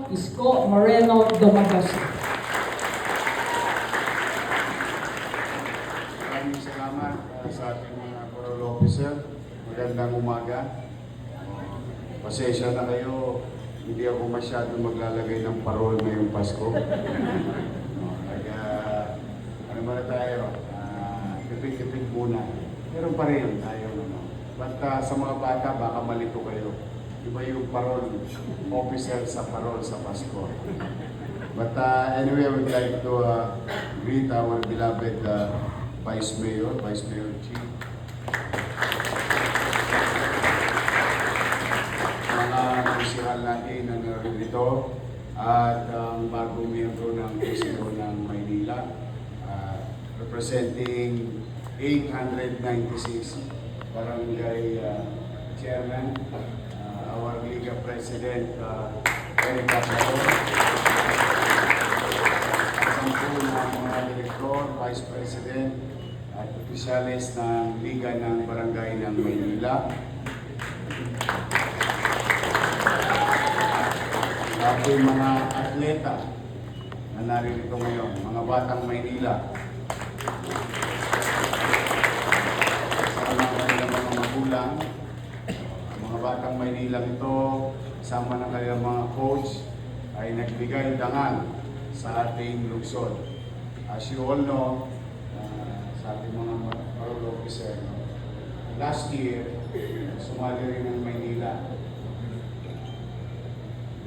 Isko Moreno Domagosa. Maraming salamat sa ating mga parole officer. Magandang umaga. Pasensya na kayo, hindi ako masyado maglalagay ng parole ngayong Pasko. Kaya ano muna tayo, tipid-tipid muna. Meron pa rin tayo. But sa mga bata, baka malito kayo. Iba yung parole officer sa parole sa Pasko. But anyway, I would like to greet our beloved Vice Mayor Chief. Mga kausihal natin na narito at ang bagong miyembro ng Museo ng Maynila, representing 896 Barangay Chairman, our Liga President, Eric Caballero, ang mga direktor, Vice President, at opisyalis ng Liga ng Barangay ng Maynila. Ating mga atleta na naririto ngayon, mga batang Maynila. Sa kanilang mga magulang, ang mga batang Maynila ito, sama ng kanilang mga coach, ay nagbigay dangal sa ating lungsod. As you all know, sa ating mga parole officer, last year, sumali rin ng Maynila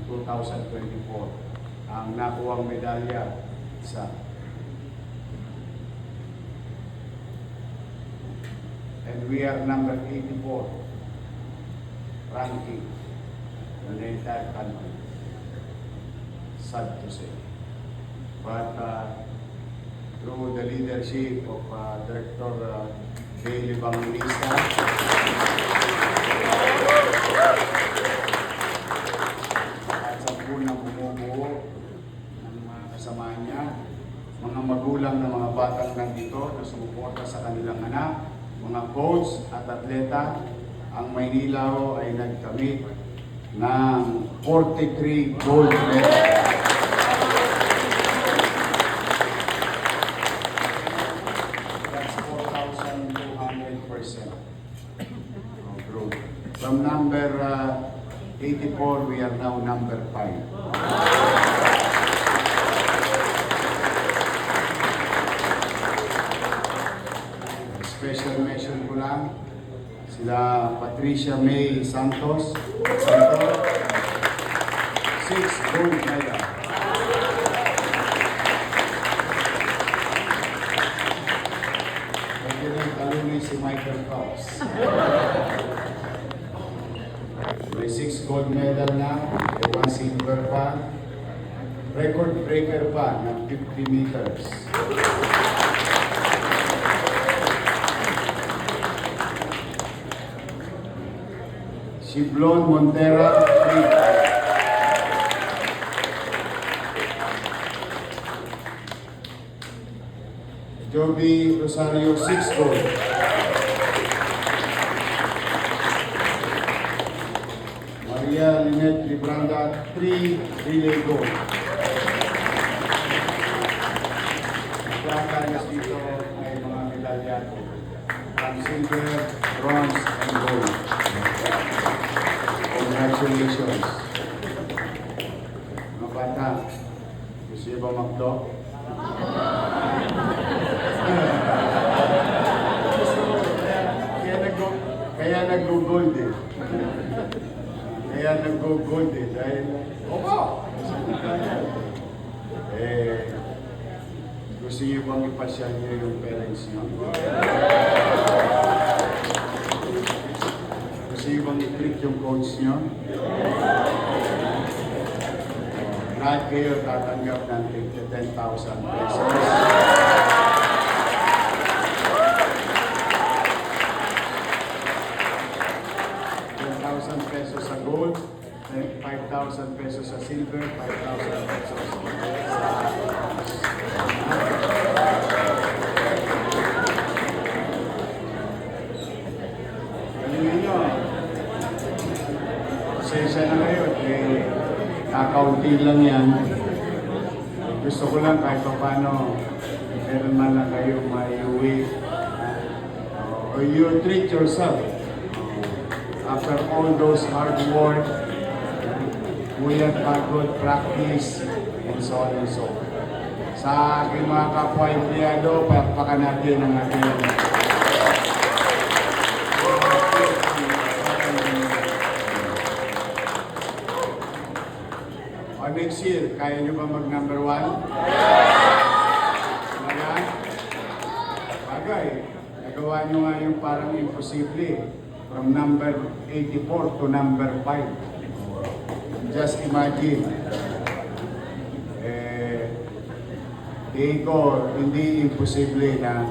2024. Ang nakuwang medalya sa and we are number 84 ranking in the entire country. Sad to say. But through the leadership of Director Bailey Bangunista, at sa punang bumubuo ng mga kasama niya, mga magulang ng mga batang nandito na sumuporta sa kanilang anak, mga coach at atleta, ang Maynila ay nagkamit ng 43 gold medals. That's 4,200% of growth. From number 84, we are now number 5. Special mention ko lang sila Patricia May Santos, 6 gold medal. Pwede rin talunin si Michael Phelps. May 6 gold medal na, may 1 silver pa, record breaker pa ng 50 meters. Shiblon Montera, 3. Joby Rosario, 6 gold. Maria Lynette Libranda, 3 relay gold. Kakakas dito ay mga medalya from silver, bronze, and gold. Congratulations. Mga bata, gusto niyo ba magdo? Kaya nag-gold eh. Kaya nag-gold eh. Dahil, gusto niyo bang ipasyal niyo yung parents niyo? Gusto niyo bang i-treat yung coach niyo? Lahat kayo tatanggap ng 10,000 pesos. 10,000 pesos sa gold, 5,000 pesos sa silver, 5,000 pesos sa pasensya na kayo, kaunti lang yan. Gusto ko lang kahit pa paano, meron man lang kayo maiuwi. Or you treat yourself. After all those hard work, buyat pagod, practice, and so on and so forth. Sa aking mga kapwa-empleyado, palakpakan natin ang ating next year, kaya nyo ba mag-number 1? Talaga? Bagay. Nagawa nyo nga yung parang imposible. From number 84 to number 5. Just imagine. Tingin ko, hindi imposible na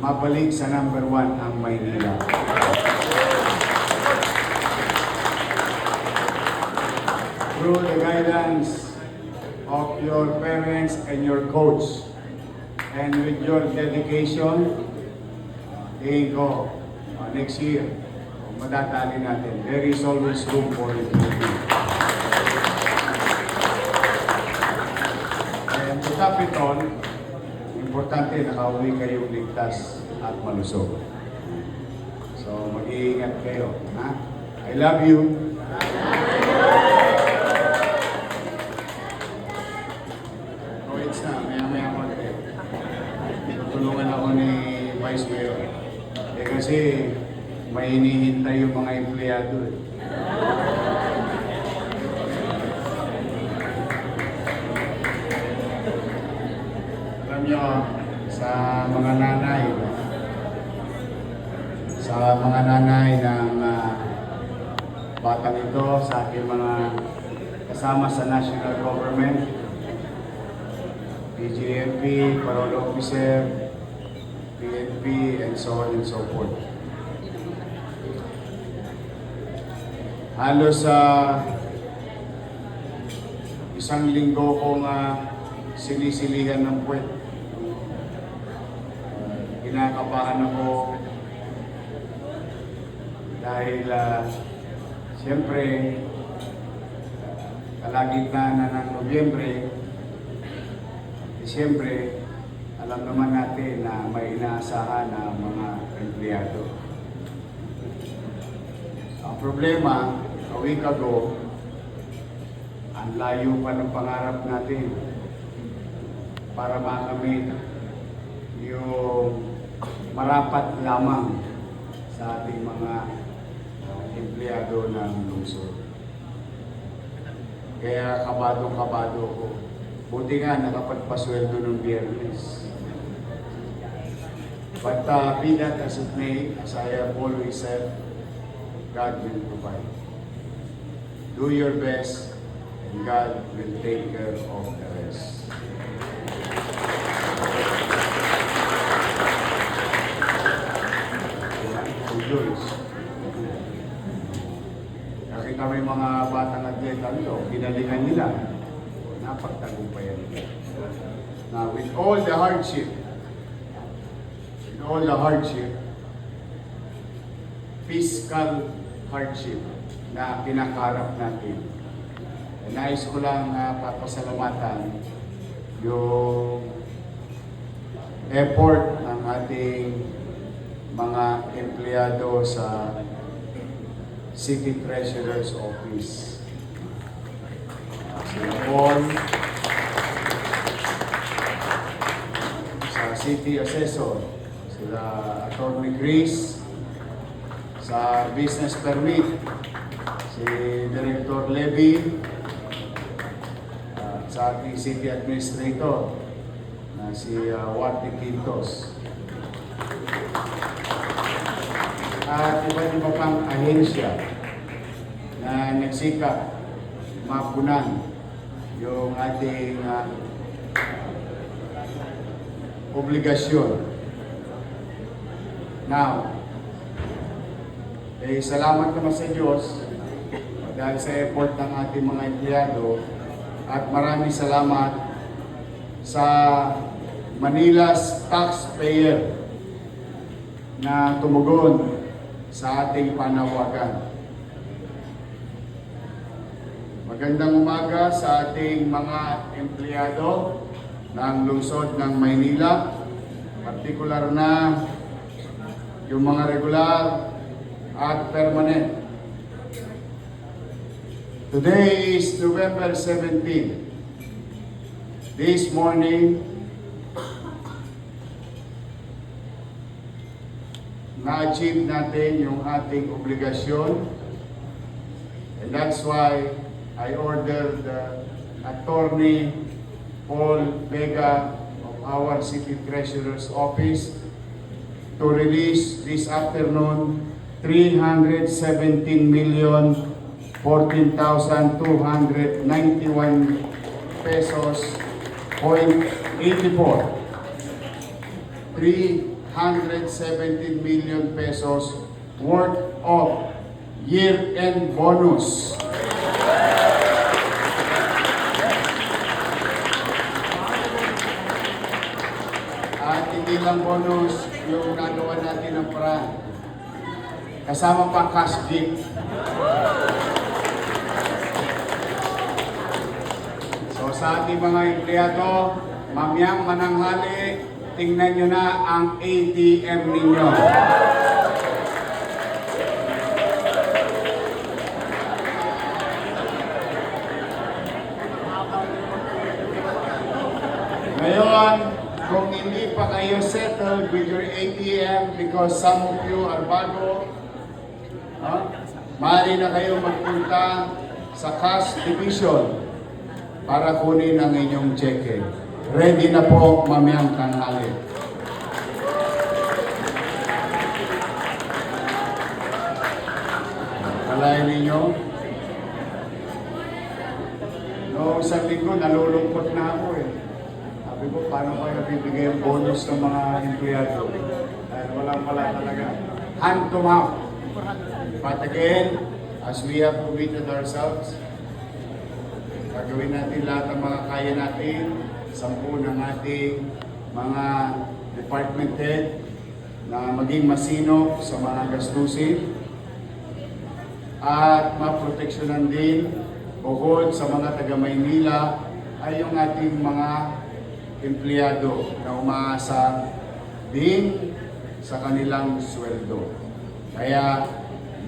mabalik sa number 1 ang Maynila. Through the guidance of your parents and your coach, and with your dedication, tingin ko, next year, matatali natin. There is always room for improvement. And to top it all, importante nakauwi kayong ligtas at malusog. So, mag-iingat kayo. Ha? I love you. Tutulungan ako ni Vice Mayor. Kasi may hinihintay yung mga empleyado. Alam nyo, sa mga nanay ng batang ito, sa aking mga kasama sa national government, PGMP, Parole Officer, PNP, and so on and so forth. Halos isang linggo kong sinisilihan ng puwet. Kinakabahan ako dahil siyempre kalagitnaan na ng Nobyembre, Disyembre, alam naman natin na may inaasahan na mga empleyado. Ang problema, a week ago, ang layo pa ng pangarap natin para makamit yung marapat lamang sa ating mga empleyado ng lungsod. Kaya kabado ko. Buti nga nakapagpasweldo ng Biyernes. But be that as it may, as I have always said, God will provide. Do your best, and God will take care of the rest. Nakita may mga batang atleta nito, pinalingan nila. Napagtagumpayan nila. Now, with all the hardship, fiscal hardship na pinakaharap natin, nais ko lang papasalamatan yung effort ng ating mga empleyado sa City Treasurer's Office. Sila Paul, sa City Assessor, sila Atty. Chris, sa Business Permit, si Director Levy, sa ating City Administrator, na si Warte Quintos. At iba pang ahensya na nagsikap mapunan yung ating obligasyon. Now, salamat naman sa Diyos dahil sa effort ng ating mga empleyado at maraming salamat sa Manila's taxpayer na tumugon sa ating panawagan. Magandang umaga sa ating mga empleyado ng lungsod ng Maynila, partikular na yung mga regular at permanent. Today is November 17. This morning, na-achieve natin yung ating obligasyon, and that's why I ordered Attorney Paul Vega of our City Treasurer's Office to release this afternoon 317,014,291 pesos .84. 317 million pesos worth of year-end bonus. At hindi lang bonus yung nagawa natin ng paraan. Kasama pa cash gift. So sa ating mga empleyado, mamiyang mananghali, tingnan nyo na ang ATM ninyo. Ngayon, kung hindi pa kayo settled with your ATM because some of you are bago, maaari na kayo magpunta sa cash division para kunin ang inyong cheque. Ready na po mamayang tanghali. Kalahin ninyo, noong isang linggo, nalulungkot na ako eh. Sabi ko, paano kayo bibigay ang bonus ng mga empleyado? Dahil walang pala talaga. Hand to mouth. But again, as we have committed ourselves, gagawin natin lahat ng mga kaya natin, 10 ng ating mga department head na maging masinop sa mga gastusin at maproteksyonan din bukod sa mga taga Maynila ay yung ating mga empleyado na umaasa din sa kanilang sweldo. Kaya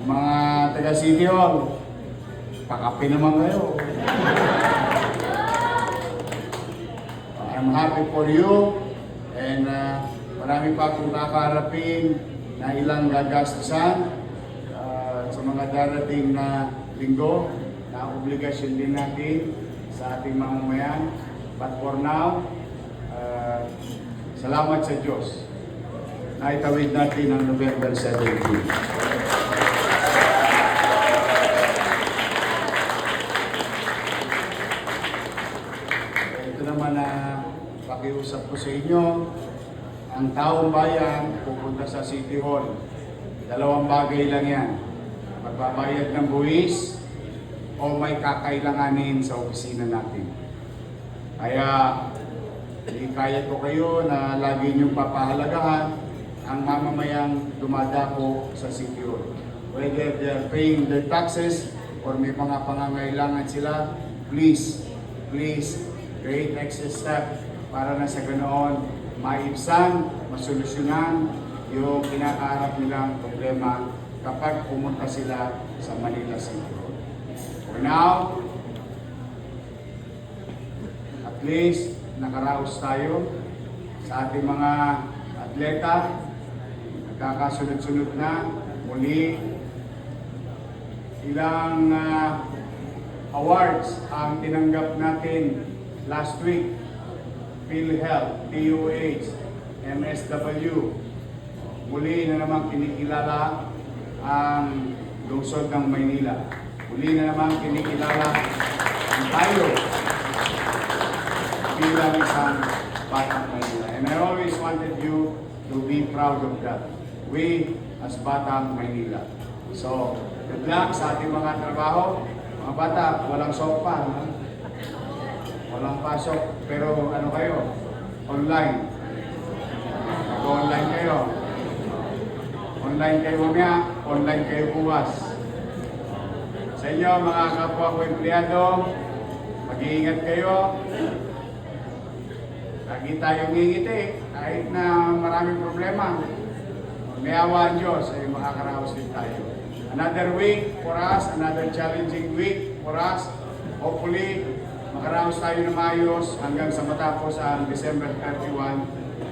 mga taga City Hall, pakape naman kayo. I'm happy for you and marami pa akong kakaharapin na ilang gagastusan sa mga darating na linggo na obligasyon din natin sa ating mamamayan. But for now, salamat sa Diyos na itawid natin ang November 17. Pakiusap ko sa inyo, ang taong bayan pupunta sa City Hall. 2 bagay lang yan. Magbabayad ng buwis o may kakailanganin sa opisina natin. Kaya, ikayat ko kayo na lagi niyong papahalagahan ang mamamayang dumadako sa City Hall. Whether they're paying their taxes or may mga pangangailangan sila, please, create excess staff para na sa ganoon maibsan, masolusyonan yung kinakaharap nilang problema kapag pumunta sila sa Manila City Hall. For now, at least nakaraos tayo sa ating mga atleta. Nagkakasunod-sunod na muli ilang awards ang tinanggap natin last week. PhilHealth, DOH, MSW. Muli na naman kinikilala ang lungsod ng Maynila. Muli na naman kinikilala ang tayo bilang isang Batang Maynila. And I always wanted you to be proud of that. We as Batang Maynila. So, good luck sa ating mga trabaho. Mga bata, walang sopa. Walang pasok, pero ano kayo? Online. Mag-online kayo. Online kayo mamaya, online kayo bukas. Sa inyo, mga kapwa ko empleyado, mag-iingat kayo. Lagi tayong ngingiti, kahit na maraming problema. May awa ang Diyos, ay makakaraos din tayo. Another week for us, another challenging week for us. Hopefully, makaraos tayo na maayos hanggang sa matapos ang December 31,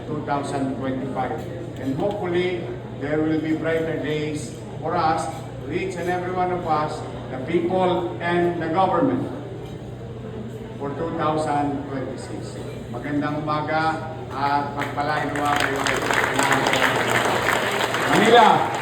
2025. And hopefully, there will be brighter days for us, each and every one of us, the people and the government for 2026. Magandang umaga at pagpalain nawa kayo. Manila!